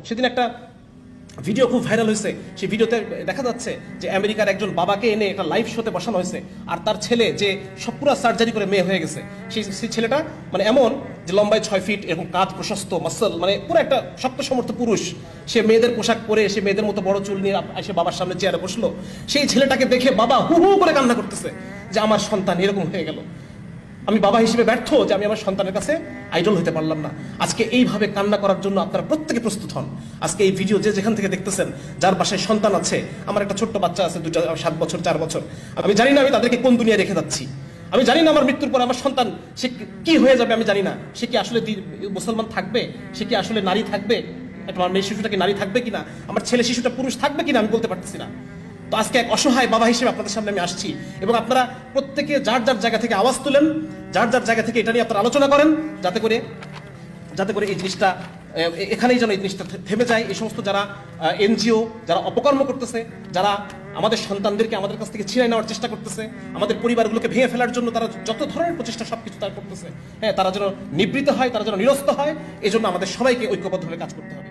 সেদিন একটা ভিডিও খুব ভাইরাল হয়েছে। সেই ভিডিওতে দেখা যাচ্ছে যে আমেরিকার একজন বাবাকে এনে একটা লাইভ শোতে বসানো হয়েছে, আর তার ছেলে যে সব পুরো সার্জারি করে মেয়ে হয়ে গেছে, সেই ছেলেটা মানে এমন যে লম্বায় 6 ফিট, এরকম কাঁধ প্রশস্ত, মাসল, মানে পুরো একটা শক্ত সমর্থ পুরুষ। সে মেয়েদের পোশাক পরে, সে মেয়েদের মতো বড় চুল নিয়ে এসে বাবার সামনে চেয়ারে বসলো। সেই ছেলেটাকে দেখে বাবা হু হু করে কান্না করতেছে যে আমার সন্তান এরকম হয়ে গেল, আমি বাবা হিসেবে ব্যর্থ যে আমি আমার সন্তানের কাছে আইডল হতে পারলাম না। আজকে এইভাবে কান্না করার জন্য আপনারা প্রত্যেকে প্রস্তুত হন। আজকে এই ভিডিও যে যেখান থেকে দেখতেছেন, যার বাসায় সন্তান আছে, আমার একটা ছোট্ট বাচ্চা আছে, 7 বছর 4 বছর, আমি জানি না আমি তাদেরকে কোন দুনিয়ায় রেখে যাচ্ছি। আমি জানি না আমার মৃত্যুর পর আমার সন্তান সে কি হয়ে যাবে, আমি জানি না। সে কি আসলে মুসলমান থাকবে, সে কি আসলে নারী থাকবে, আমার মেয়ে শিশুটা কি নারী থাকবে কিনা, আমার ছেলে শিশুটা পুরুষ থাকবে কিনা, আমি বলতে পারতেছি না। তো আজকে এক অসহায় বাবা হিসেবে আপনাদের সামনে আমি আসছি, এবং আপনারা প্রত্যেকে যার যার জায়গা থেকে আওয়াজ তুলেন, যার যার জায়গা থেকে এটা নিয়ে আপনারা আলোচনা করেন, যাতে করে এই জিনিসটা এখানেই যেন এই জিনিসটা থেমে যায়। এই সমস্ত যারা এনজিও, যারা অপকর্ম করতেছে, যারা আমাদের সন্তানদেরকে আমাদের কাছ থেকে ছিনিয়ে নেওয়ার চেষ্টা করতেছে, আমাদের পরিবারগুলোকে ভেঙে ফেলার জন্য তারা যত ধরনের প্রচেষ্টা সবকিছু তারা করতেছে, হ্যাঁ, তারা যেন নিবৃত্ত হয়, তারা যেন নিরস্ত হয়। এই জন্য আমাদের সবাইকে ঐক্যবদ্ধভাবে কাজ করতে হবে।